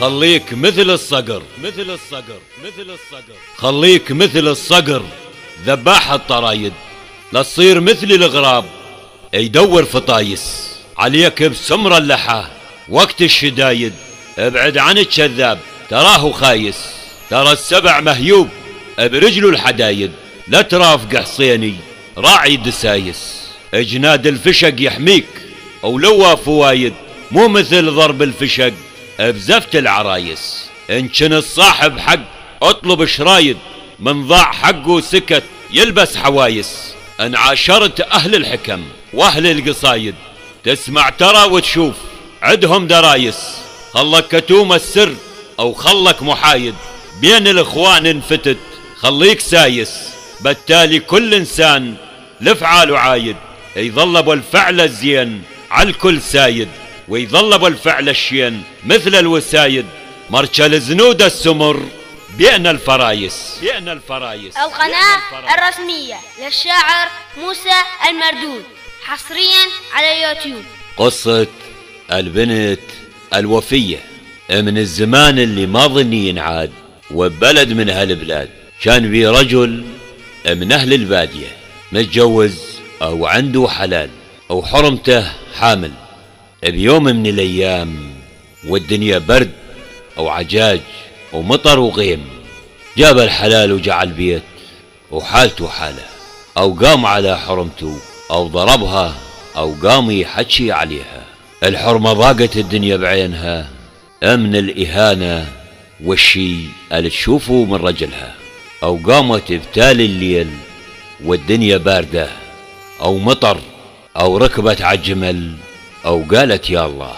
خليك مثل الصقر، مثل الصقر، مثل الصقر، خليك مثل الصقر ذباح الطرايد، لا تصير مثل الغراب يدور فطايس. عليك بسمر اللحى وقت الشدايد، ابعد عن الكذاب تراه خايس. ترى السبع مهيوب برجله الحدايد، لا ترافق حصيني راعي دسايس. اجناد الفشق يحميك ولو فوايد، مو مثل ضرب الفشق بزفت العرايس. ان كن الصاحب حق اطلب شرايد، من ضاع حقه سكت يلبس حوايس. ان عاشرت اهل الحكم واهل القصايد، تسمع ترى وتشوف عدهم درايس. خلك كتوم السر او خلك محايد، بين الاخوان انفتت خليك سايس. بالتالي كل انسان لفعاله عايد، يظل ابو الفعل الزين على الكل سايد، ويظل ابو الفعل الشين مثل الوسايد. مرشل زنود السمر بين الفرايس، بين الفرايس. القناة الرسمية للشاعر موسى المردود، حصريا على يوتيوب. قصة البنت الوفية. من الزمان اللي ما ظني ينعاد، وبلد من هالبلاد كان بي رجل من أهل البادية متجوز أو عنده حلال أو حرمته حامل. بيوم من الأيام والدنيا برد أو عجاج ومطر وغيم، جاب الحلال وجعل بيت وحالته حاله، أو قام على حرمته أو ضربها أو قام يحكي عليها. الحرمة ضاقت الدنيا بعينها من الإهانة والشي اللي تشوفه من رجلها، أو قامت بتالي الليل والدنيا باردة أو مطر، أو ركبت عالجمل أو قالت يا الله،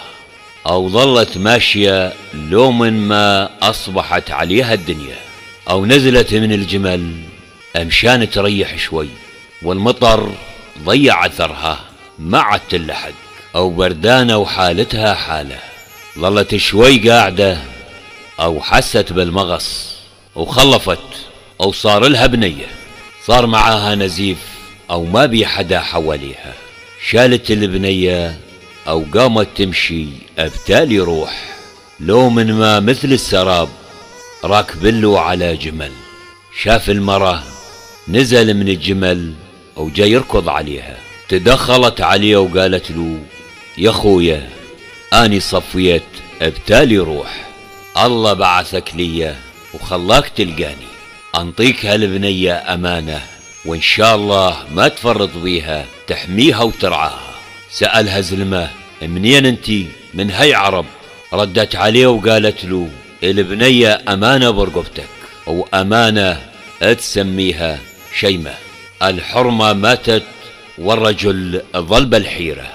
أو ظلت ماشية لو من ما أصبحت عليها الدنيا، أو نزلت من الجمل مشان تريح شوي والمطر ضيع أثرها ما عاد تلحق، أو بردانة وحالتها حالة. ظلت شوي قاعدة أو حست بالمغص وخلفت، أو صار لها بنية صار معاها نزيف أو ما بي حدا حواليها. شالت البنية أو قامت تمشي بتالي روح، لو من ما مثل السراب راكبله على جمل. شاف المرة نزل من الجمل وجاي يركض عليها، تدخلت عليه وقالت له يا خويا اني صفيت بتالي روح، الله بعثك لي وخلاك تلقاني، انطيك هالبنية امانة وان شاء الله ما تفرط بيها تحميها وترعاها. سألها زلمة منين انتي؟ من هي عرب. ردت عليه وقالت له البنية امانة برقبتك وامانة تسميها شيمة. الحرمة ماتت والرجل ظل بالحيرة،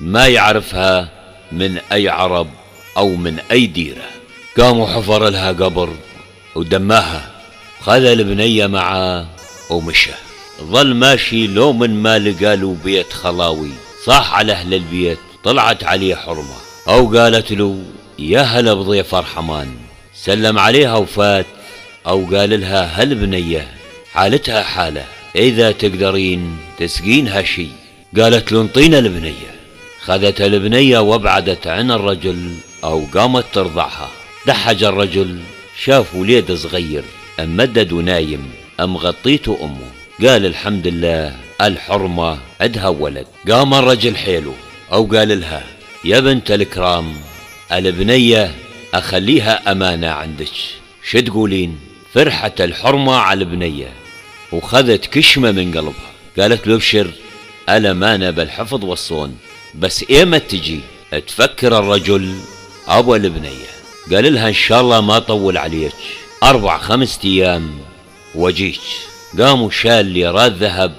ما يعرفها من أي عرب أو من أي ديرة. قام وحفر لها قبر ودماها، خذ البنية معاه ومشى. ظل ماشي لو من ما لقى له بيت خلاوي، صاح على أهل البيت طلعت عليه حرمة أو قالت له يا هلا بضيف أرحمان. سلم عليها وفات، أو قال لها هالبنية حالتها حالة، إذا تقدرين تسقينها شي. قالت له انطينا البنية. خذت البنية وابعدت عن الرجل أو قامت ترضعها. دحج الرجل شاف وليد صغير ممدد ونايم مغطيته أمه، قال الحمد لله الحرمة عدها ولد. قام الرجل حيله أو قال لها يا بنت الكرام البنية أخليها أمانة عندك، شو تقولين؟ فرحت الحرمة على البنية وخذت كشمة من قلبها. قالت له ابشر الأمانة بالحفظ والصون، بس ايمت تجي؟ تفكر الرجل أبو البنية. قال لها إن شاء الله ما طول عليك، 4-5 أيام وجيك. قاموا شال ليرات ذهب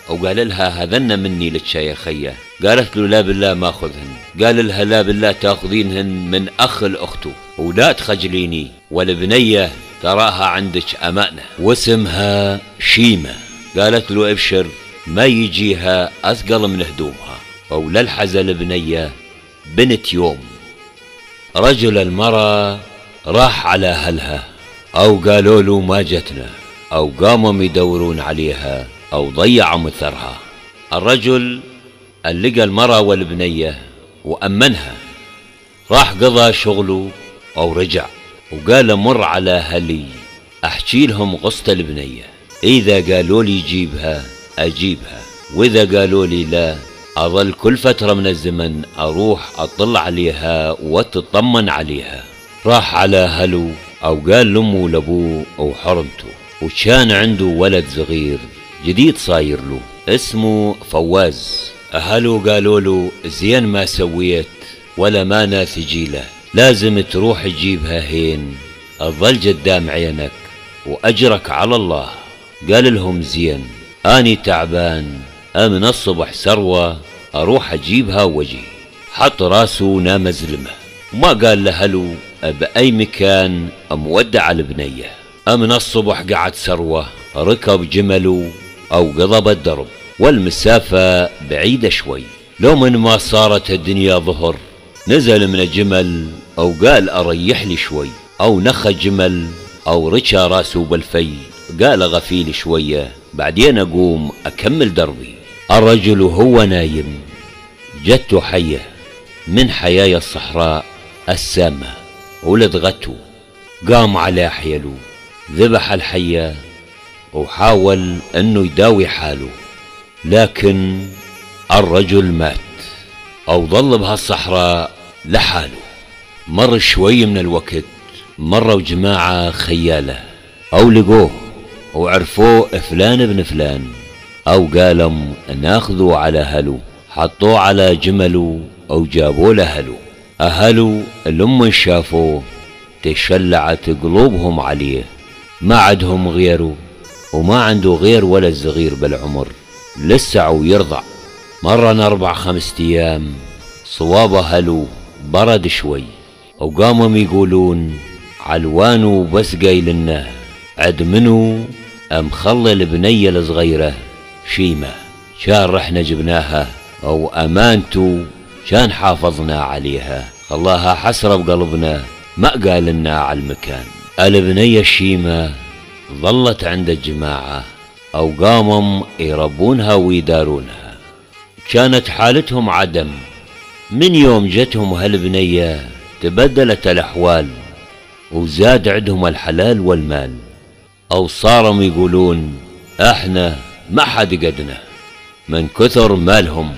وقال لها هذن مني لك يا خيه. قالت له لا بالله ما أخذهن. قال لها لا بالله تأخذينهن من أخ الأخت ولا تخجليني، والبنية تراها عندك أمانة واسمها شيمة. قالت له ابشر ما يجيها أثقل من هدومها، ولا الحزل بنية بنت يوم. رجل المرأة راح على أهلها أو قالوا له ما جتنا، أو قاموا يدورون عليها أو ضيعوا مثرها. الرجل لقى المرأة والبنية وأمنها، راح قضى شغله أو رجع. وقال مر على أهلي أحكي لهم قصة البنية، إذا قالوا لي جيبها أجيبها، وإذا قالوا لي لا أظل كل فترة من الزمن أروح أطلع عليها وتطمن عليها. راح على أهله أو قال لأمه ولأبوه أو حرمته، وكان عنده ولد صغير جديد صاير له اسمه فواز. أهله قالوا له زين ما سويت ولا ما ثجيله، لازم تروح تجيبها هين تظل قدام عينك وأجرك على الله. قال لهم زين، أني تعبان من الصبح سروة أروح أجيبها وجي. حط راسه ونام زلمه وما قال لأهله بأي مكان مودع البنية. من الصبح قعد سروة ركب جمله أو قضب الدرب، والمسافة بعيدة شوي. لو من ما صارت الدنيا ظهر نزل من الجمل أو قال أريح لي شوي، أو نخ الجمل أو رشى راسه بالفي قال غفيل شوية بعدين أقوم أكمل دربي. الرجل وهو نايم جته حية من حيايا الصحراء السامة ولدغته، قام على حيله ذبح الحية وحاول أنه يداوي حاله، لكن الرجل مات أو ظل بهالصحراء لحاله. مر شوي من الوقت، مروا جماعة خيالة أو لقوه وعرفوه فلان ابن فلان، أو قالم ناخذوا على أهله، حطوه على جمله أو جابوه لأهله. أهله لما شافوه تشلعت قلوبهم عليه، ما عندهم غيره وما عنده غير ولد صغير بالعمر لسه ويرضع. مرنا 4-5 أيام صواب أهله برد شوي، وقاموا يقولون علوانه بس قايلنا عد منو مخلي البنية الصغيرة شيمة، كان رحنا جبناها أو أمانته كان حافظنا عليها، خلاها حسرة بقلبنا ما قالنا على المكان. البنية الشيمة ظلت عند الجماعة أو قاموا يربونها ويدارونها، كانت حالتهم عدم. من يوم جتهم هالبنية تبدلت الأحوال وزاد عندهم الحلال والمال، أو صاروا يقولون احنا ما حد قدنا من كثر مالهم.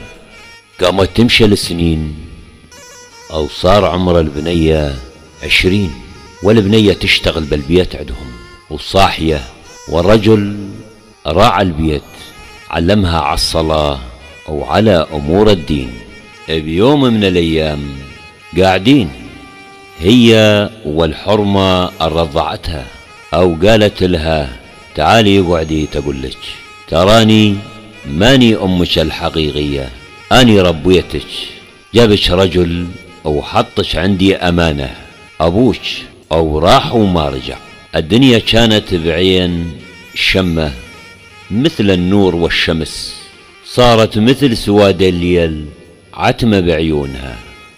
قامت تمشي السنين أو صار عمر البنية 20، والبنية تشتغل بالبيت عندهم وصاحية، والرجل راعى البيت علمها على الصلاة أو على أمور الدين. بيوم من الأيام قاعدين هي والحرمة رضعتها أو قالت لها تعالي اقعدي تقول لك تراني ماني أمك الحقيقية، أني ربيتك، جابك رجل أو حطك عندي أمانة، أبوك أو راح وما رجع. الدنيا كانت بعين شمة مثل النور والشمس، صارت مثل سواد الليل عتمة بعيونها.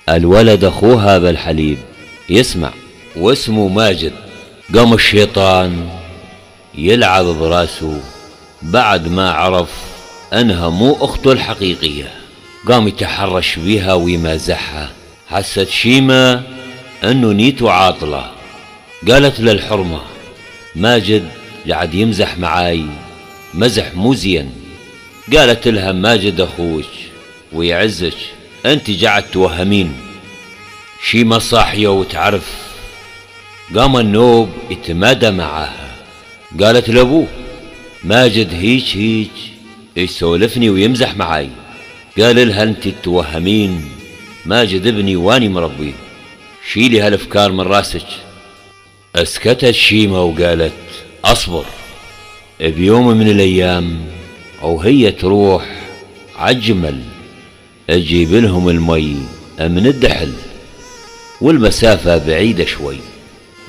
الولد أخوها بالحليب يسمع واسمه ماجد. قام الشيطان يلعب براسه بعد ما عرف أنها مو أخته الحقيقية، قام يتحرش بيها ويمازحها. حست شيمة أنه نيته عاطلة، قالت للحرمة ماجد قاعد يمزح معاي مزح مو زين. قالت لها ماجد أخوك ويعزك، أنت قاعد توهمين. شيمة صاحية وتعرف، قام النوب يتمادى معاها. قالت لأبوه ماجد هيك يسولفني ويمزح معاي. قال لها انت توهمين ماجد ابني واني مربيه، شيلي هالافكار من راسك. اسكتت شيمة وقالت اصبر. بيوم من الايام وهي تروح عالجمل تجيب لهم المي من الدحل، والمسافة بعيدة شوي.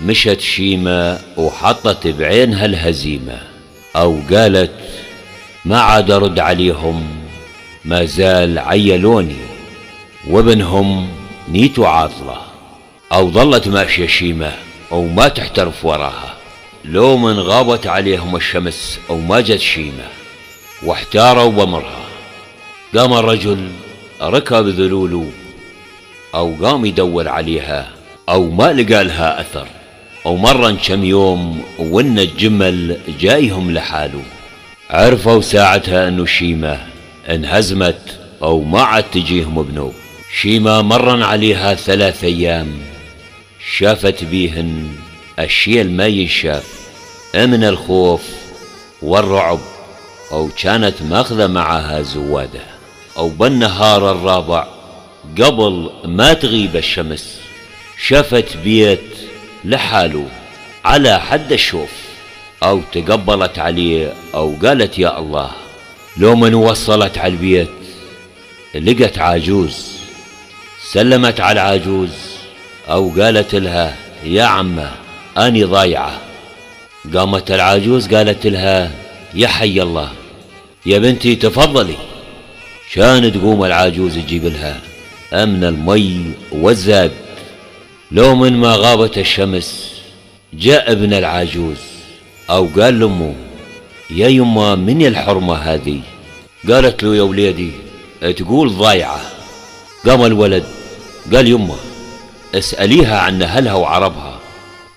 مشت شيمة وحطت بعينها الهزيمة أو قالت ما عاد أرد عليهم، ما زال عيلوني وابنهم نيته عاطلة. أو ظلت ماشية شيمة أو ما تحترف وراها، لو من غابت عليهم الشمس أو ما جت شيمة واحتاروا بمرها. قام الرجل ركب ذلوله أو قام يدور عليها أو ما لقى لها أثر. أو مرن كم يوم وإن الجمل جايهم لحاله. عرفوا ساعتها أنه شيمة انهزمت أو ما عاد تجيهم بنوب. شيمة مرن عليها 3 أيام شافت بيهن الشيء ما ينشاف من الخوف والرعب، أو كانت ماخذة معها زوادة. أو بالنهار الرابع قبل ما تغيب الشمس شافت بيت لحاله على حد الشوف، أو تقبلت عليه أو قالت يا الله. لو من وصلت على البيت لقت عاجوز، سلمت على العاجوز أو قالت لها يا عمه أني ضايعة. قامت العاجوز قالت لها يا حي الله يا بنتي تفضلي. كان تقوم العاجوز تجيب لها من المي والزاد. لو من ما غابت الشمس جاء ابن العاجوز أو قال لأمه يا يما من الحرمة هذه؟ قالت له يا وليدي تقول ضايعة. قام الولد قال يما اسأليها عن أهلها وعربها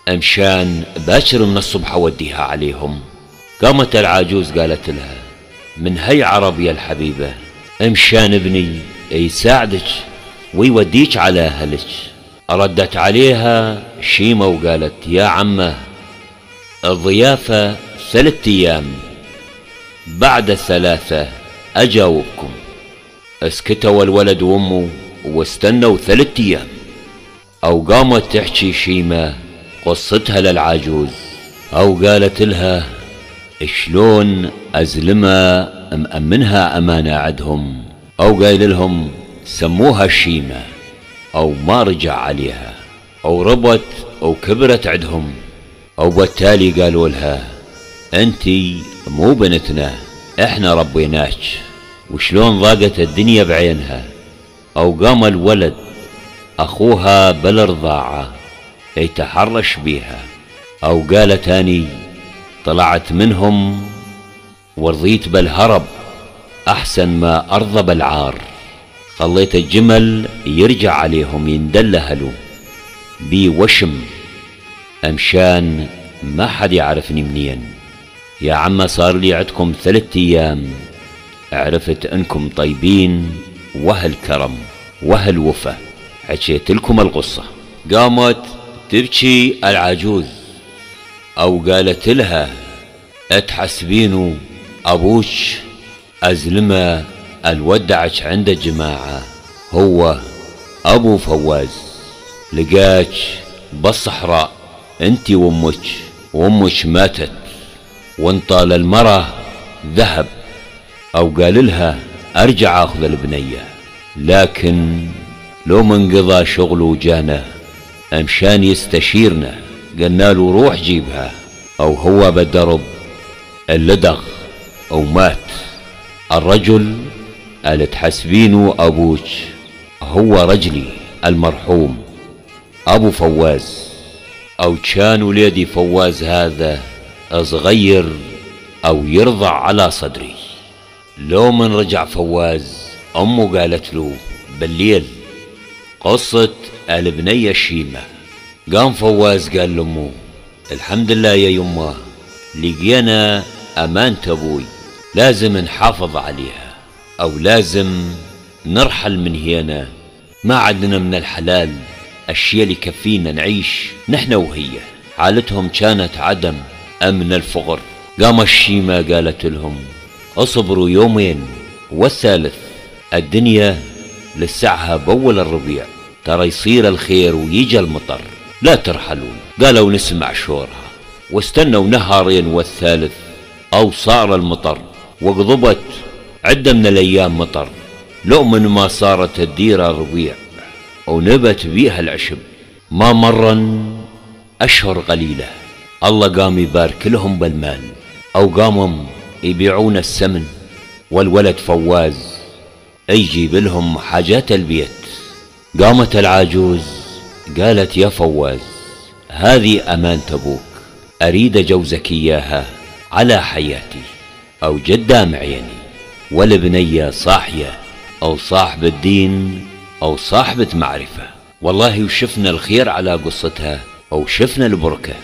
أمشان باكر من الصبح أوديها عليهم. قامت العاجوز قالت لها من هي عرب يا الحبيبة أمشان ابني يساعدك ويوديك على أهلك. ردت عليها شيمة وقالت يا عمه الضيافة 3 أيام، بعد 3 أجاوبكم. اسكتوا الولد وامه واستنوا 3 أيام. أو قامت تحكي شيمة قصتها للعاجوز أو قالت لها شلون أزلمة مأمنها أمانة عندهم، أو قايل لهم سموها شيمة أو ما رجع عليها، أو ربت أو كبرت عندهم، أو بالتالي قالوا لها أنتي مو بنتنا إحنا ربيناك. وشلون ضاقت الدنيا بعينها. أو قام الولد أخوها بالرضاعة يتحرش بيها، أو قالت أني طلعت منهم ورضيت بالهرب أحسن ما أرضى بالعار. خليت الجمل يرجع عليهم يندل أهله بي وشم أمشان ما حد يعرفني منين. يا عم صار لي عندكم 3 أيام عرفت أنكم طيبين وأهل كرم وأهل وفا. حكيت لكم القصة. قامت تبكي العجوز أو قالت لها اتحسبينو أبوك أزلمة الودعك عند الجماعة هو أبو فواز، لقاك بالصحراء انت وامك ماتت وانطال المرة ذهب. أو قال لها أرجع أخذ البنية، لكن لو من قضى شغله وجانا أمشان يستشيرنا قلنا له روح جيبها، أو هو بالدرب اللدغ أو مات. الرجل قال تحسبينه أبوك هو رجلي المرحوم أبو فواز، أو كان وليدي فواز هذا صغير أو يرضع على صدري. لو من رجع فواز أمه قالت له بالليل قصة البنية الشيمة. قام فواز قال لأمه الحمد لله يا يمه لقينا أمانة أبوي لازم نحافظ عليها، أو لازم نرحل من هنا، ما عندنا من الحلال الشيء اللي يكفينا نعيش نحن وهي. حالتهم كانت عدم من الفقر. قام الشيمة قالت لهم اصبروا يومين والثالث الدنيا لسعها بول الربيع ترى يصير الخير ويجي المطر لا ترحلون. قالوا نسمع شورها واستنوا نهارين والثالث أو صار المطر وقضبت عدة من الأيام مطر. لو من ما صارت الديرة ربيع ونبت بيها العشب. ما مرن أشهر قليلة الله قام يبارك لهم بالمال، أو قاموا يبيعون السمن، والولد فواز يجيب لهم حاجات البيت. قامت العاجوز قالت يا فواز هذه أمانة أبوك أريد أجوزك إياها على حياتي أو قدام عيني، والبنية صاحية أو صاحب الدين أو صاحبة معرفة. والله وشفنا الخير على قصتها أو شفنا البركة.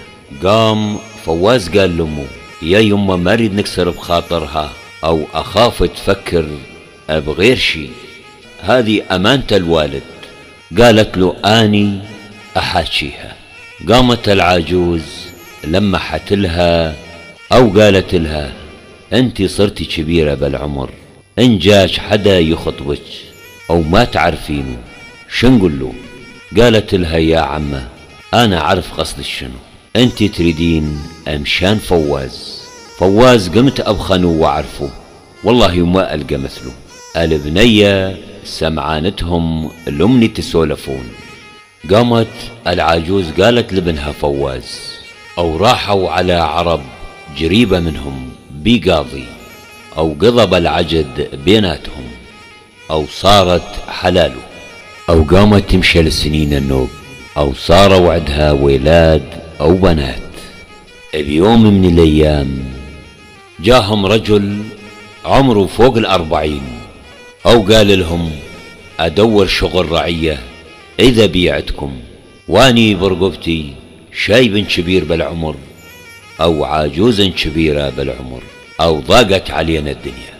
قام فواز قال لأمه: يا يمه ما اريد نكسر بخاطرها أو أخاف تفكر بغير شي، هذه أمانة الوالد. قالت له: أني أحاكيها. قامت العاجوز لمحت لها أو قالت لها: أنت صرتي كبيرة بالعمر، إن جاش حدا يخطبك أو ما تعرفينه شو نقول له؟ قالت لها: يا عمه أنا أعرف قصدك شنو، أنت تريدين أمشان فواز. فواز قمت أبخنه وأعرفه، والله ما ألقى مثله. البنية سمعانتهم الأمني تسولفون. قامت العاجوز قالت لابنها فواز: أو راحوا على عرب جريبة منهم بقاضي، أو قضب العجد بيناتهم، أو صارت حلاله، أو قامت تمشي لسنين النوب، أو صاروا عندها ولاد أو بنات. بيوم من الأيام جاهم رجل عمره فوق 40، أو قال لهم: أدور شغل رعية إذا بيعتكم، واني برقبتي شايب كبير بالعمر أو عاجوز كبيرة بالعمر، أو ضاقت علينا الدنيا.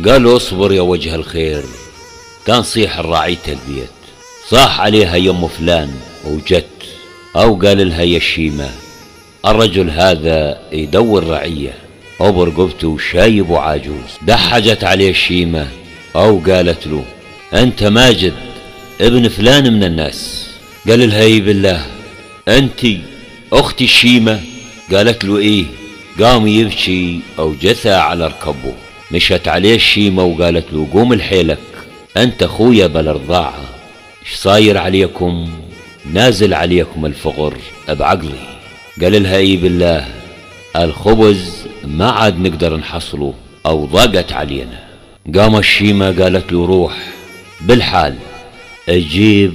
قالوا: اصبر يا وجه الخير. كان صيح الرعية البيت، صاح عليها يم فلان وجت، أو قال لها: يا الشيمة الرجل هذا يدور رعية أو برقبته شايب وعاجوز. دحجت عليه الشيمة أو قالت له: أنت ماجد ابن فلان من الناس. قال لها: اي بالله أنت أختي الشيمة؟ قالت له: إيه. قام يبكي أو جثى على ركبه. مشت عليه الشيمة وقالت له: قوم لحيلك، أنت أخويا بالرضاعة، إيش صاير عليكم؟ نازل عليكم الفقر بعقلي. قال لها: اي بالله الخبز ما عاد نقدر نحصله أو ضاقت علينا. قام الشيمة قالت له: روح بالحال أجيب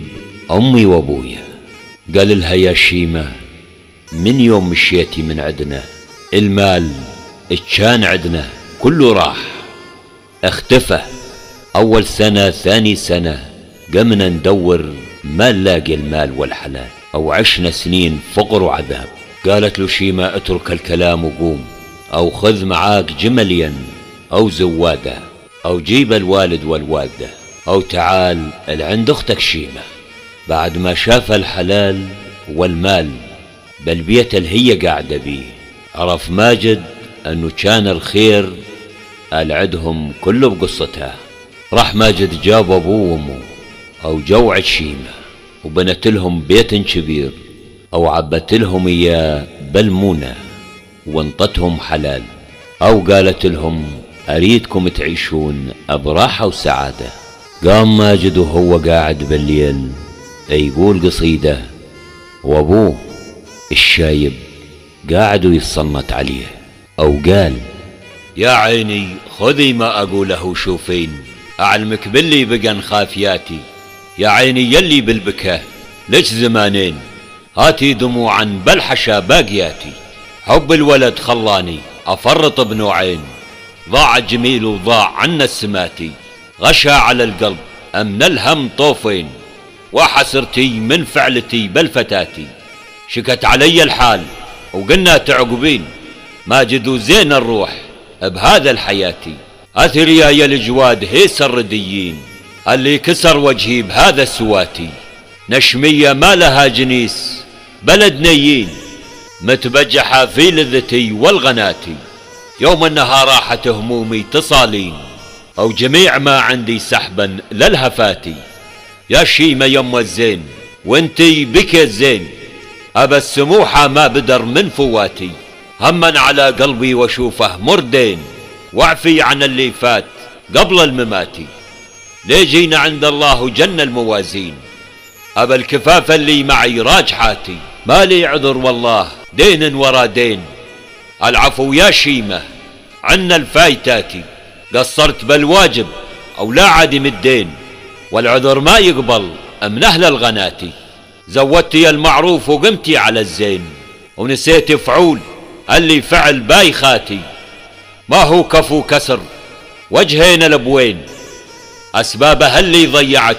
أمي وأبويا. قال لها: يا شيمة من يوم مشيتي من عدنا المال كان عدنا كله راح اختفى. أول سنة ثاني سنة قمنا ندور ما نلاقي المال والحلال، أو عشنا سنين فقر وعذاب. قالت له شيمة: اترك الكلام وقوم، أو خذ معاك جملين أو زوادة، أو جيب الوالد والوالدة، أو تعال لعند أختك شيمة. بعد ما شاف الحلال والمال بالبيت اللي هي قاعدة بيه، عرف ماجد أنه كان الخير العدهم كله بقصتها. راح ماجد جاب أبوه وأمه أو جوعت شيمة وبنت لهم بيت كبير، أو عبت لهم إياه بالمونة وانطتهم حلال، أو قالت لهم: أريدكم تعيشون براحة وسعادة. قام ماجد وهو قاعد بالليل يقول قصيدة، وأبوه الشايب قاعد يتصنت عليه، أو قال: يا عيني خذي ما أقوله شوفين، أعلمك باللي بقى خافياتي. يا عيني يلي بالبكاء ليش زمانين، هاتي دموعا بالحشا باقياتي. حب الولد خلاني أفرط بنوعين، ضاع الجميل وضاع عنا السماتي. غشا على القلب أمن الهم طوفين، وحسرتي من فعلتي بالفتاتي. شكت علي الحال وقلنا تعقبين، ماجد وزين الروح بهذا الحياتي. أثريا يا الجواد هيس الرديين، اللي كسر وجهي بهذا السواتي. نشمية ما لها جنيس بلد نيين، متبجحة في لذتي والغناتي. يوم انها راحت همومي تصالين، او جميع ما عندي سحبا للهفاتي. يا شيمة يم الزين وانتي بك الزين، ابا السموحة ما بدر من فواتي. هما على قلبي واشوفه مردين، واعفي عن اللي فات قبل المماتي. ليه جينا عند الله وجن الموازين، ابا الكفاف اللي معي راجحاتي. ما لي عذر والله دين ورا دين، العفو يا شيمة عنا الفايتاتي. قصرت بالواجب او لا عادم الدين، والعذر ما يقبل من اهل الغناتي. زودتي المعروف وقمتي على الزين، ونسيت فعول اللي فعل بايخاتي. ما هو كفو كسر وجهين الابوين، اسبابها اللي ضيعت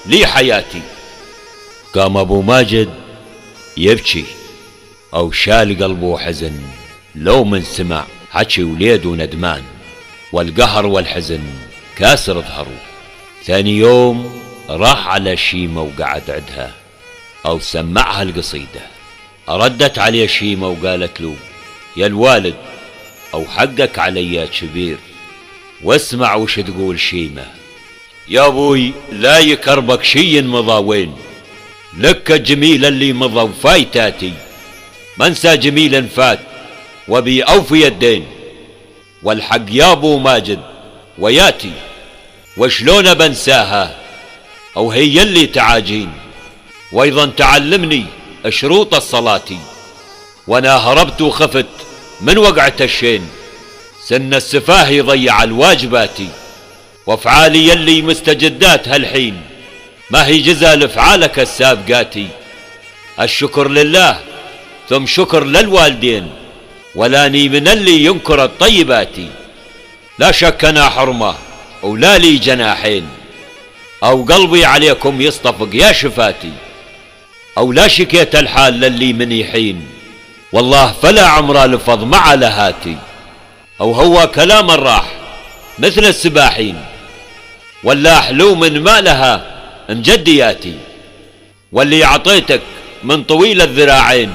لي حياتي. قام ابو ماجد يبكي أو شال قلبه حزن لو من سمع حكي وليد وندمان، والقهر والحزن كاسر ظهره. ثاني يوم راح على شيمة وقعد عدها أو سمعها القصيدة. ردت عليه شيمة وقالت له: يا الوالد، أو حقك علي كبير، واسمع وش تقول شيمة. يا أبوي لا يكربك شي مضى وين، لك الجميل اللي مضى وفايتاتي، منسى جميل فات وبي أوفي الدين، والحق يا أبو ماجد وياتي، وشلون بنساها أو هي اللي تعاجين، وأيضا تعلمني شروط الصلاة، وانا هربت وخفت من وقعة الشين، سن السفاه يضيع الواجبات، وافعالي يلي مستجدات هالحين، ما هي جزا لافعالك السابقاتي. الشكر لله ثم شكر للوالدين، ولاني من اللي ينكر الطيبات. لا شك انا حرمة ولا لي جناحين، او قلبي عليكم يصطفق يا شفاتي، او لا شكيت الحال للي مني حين، والله فلا عمره لفظ مع لهاتي، او هو كلام الراح مثل السباحين، ولا حلو من ما لها انجدياتي، واللي عطيتك من طويل الذراعين،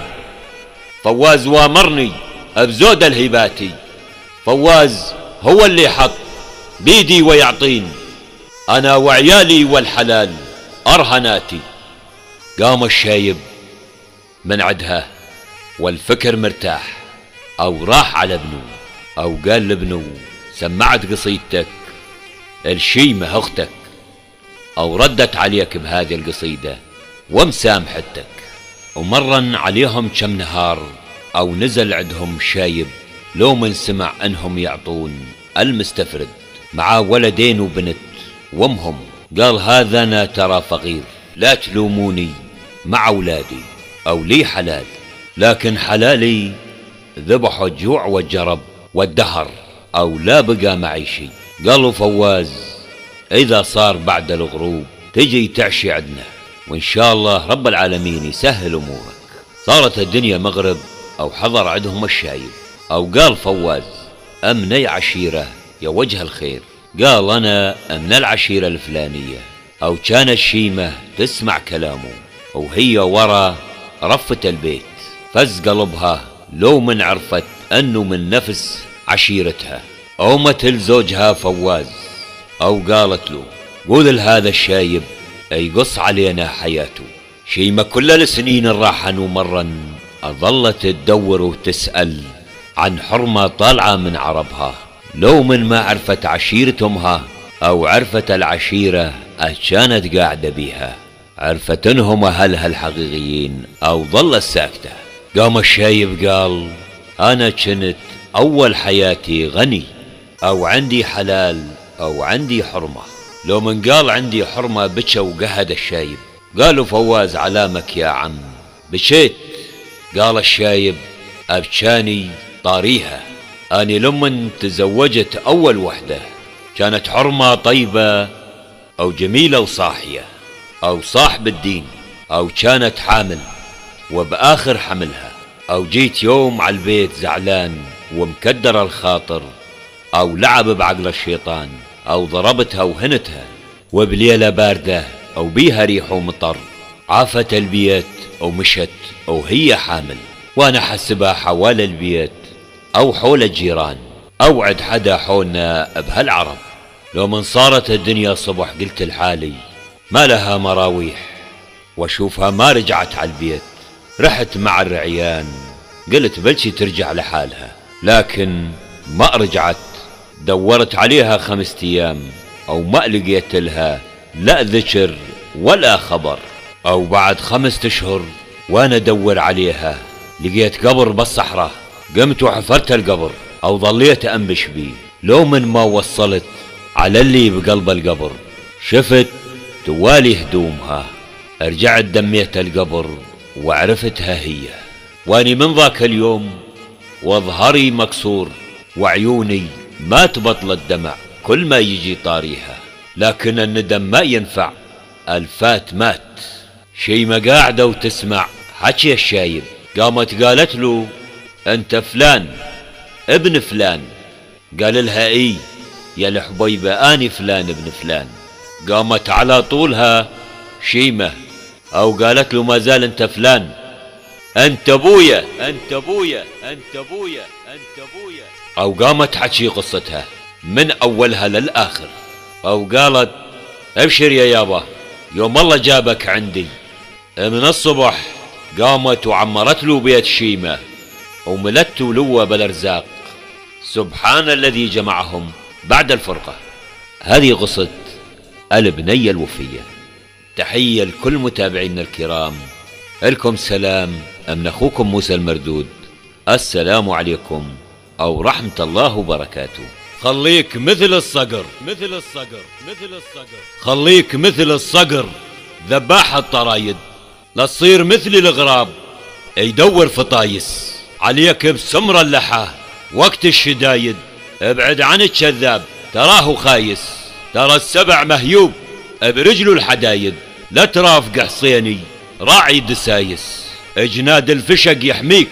فواز وامرني بزود الهباتي، فواز هو اللي حط بيدي ويعطين، انا وعيالي والحلال ارهناتي. قام الشايب من عدها والفكر مرتاح، او راح على ابنه او قال لابنه: سمعت قصيدتك الشيمة اختك، او ردت عليك بهذه القصيدة ومسامحتك. ومرن عليهم كم نهار او نزل عندهم شايب، لو من سمع انهم يعطون المستفرد مع ولدين وبنت وامهم، قال: هذا انا ترى فقير، لا تلوموني مع اولادي، او لي حلال، لكن حلالي ذبح الجوع والجرب والدهر، او لا بقى معي شي. قالوا: فواز اذا صار بعد الغروب تجي تعشي عدنا، وان شاء الله رب العالمين يسهل امورك. صارت الدنيا مغرب او حضر عندهم الشايب، او قال فواز: امني عشيرة يا وجه الخير. قال: انا من العشيرة الفلانية. او كان الشيمة تسمع كلامه وهي ورا رفة البيت، فز قلبها لو من عرفت انه من نفس عشيرتها، او مثل زوجها فواز، او قالت له: قول لهذا الشايب يقص علينا حياته. شيمة كل السنين الراحن ومرن ظلت تدور وتسأل عن حرمة طالعة من عربها، لو من ما عرفت عشيرة امها او عرفت العشيرة كانت قاعدة بيها، عرفت انهم اهلها الحقيقيين او ظلت ساكتة. قام الشايب قال: انا كنت اول حياتي غني، او عندي حلال او عندي حرمة. لو من قال عندي حرمة بكى وقهد الشايب. قالوا: فواز علامك يا عم بكيت؟ قال الشايب: ابكاني طاريها، اني لمن تزوجت اول وحدة كانت حرمة طيبة او جميلة وصاحية او صاحب الدين، او كانت حامل وبآخر حملها، او جيت يوم على البيت زعلان ومكدر الخاطر، او لعب بعقل الشيطان، او ضربتها وهنتها، وبليلة باردة او بيها ريح ومطر عافت البيت او مشت او هي حامل، وانا حسبها حوالي البيت او حول الجيران او عد حدا حولنا بهالعرب. لو من صارت الدنيا صبح قلت لحالي ما لها مراويح، واشوفها ما رجعت على البيت. رحت مع الرعيان قلت بلشي ترجع لحالها، لكن ما رجعت. دورت عليها 5 أيام او ما لقيت لها لا ذكر ولا خبر. او بعد 5 أشهر وانا ادور عليها لقيت قبر بالصحراء، قمت وحفرت القبر او ظليت انبش بيه. لو من ما وصلت على اللي بقلب القبر شفت توالي هدومها، رجعت دميت القبر وعرفتها هي. واني من ذاك اليوم وظهري مكسور وعيوني ما تبطل الدمع كل ما يجي طاريها، لكن الندم ما ينفع، الفات مات. شيمة قاعدة وتسمع حكي الشايب. قامت قالت له انت فلان ابن فلان. قال لها اي يا الحبيبة اني فلان ابن فلان. قامت على طولها شيمة او قالت له ما زال انت فلان، انت ابويا انت ابويا انت ابويا انت ابويا. او قامت تحكي قصتها من اولها للاخر، او قالت ابشر يا يابا يوم الله جابك عندي. من الصبح قامت وعمرت له بيت شيمة وملت ولوه بالارزاق. سبحان الذي جمعهم بعد الفرقة. هذه قصة البنية الوفية. تحية لكل متابعينا الكرام، لكم سلام من أخوكم موسى المردود. السلام عليكم أو رحمة الله وبركاته. خليك مثل الصقر مثل الصقر مثل الصقر، خليك مثل الصقر ذباح الطرايد، لا تصير مثل الغراب يدور فطايس. عليك بسمر اللحى وقت الشدايد، ابعد عن الكذاب تراه خايس. ترى السبع مهيوب برجله الحدايد، لا ترافق حصيني راعي دسايس. اجناد الفشق يحميك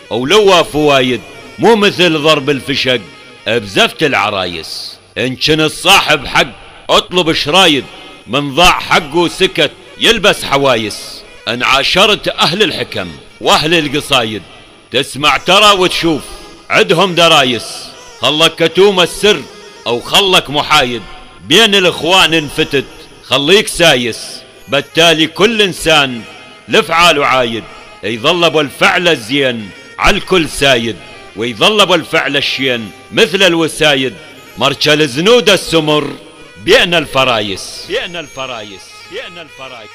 ولو فوايد، مو مثل ضرب الفشق بزفت العرايس. ان كان الصاحب حق اطلب شرايد، من ضاع حقه سكت يلبس حوايس. ان عاشرت اهل الحكم واهل القصايد، تسمع ترى وتشوف عدهم درايس. خلك كتوم السر او خلك محايد، بين الاخوان انفتت خليك سايس. بالتالي كل انسان لفعاله عايد، يظل ابو الفعل الزين على الكل سايد، ويظل ابو الفعل الشين مثل الوسايد. مرشل زنود السمر بين الفرايس بين الفرايس بين الفرايس.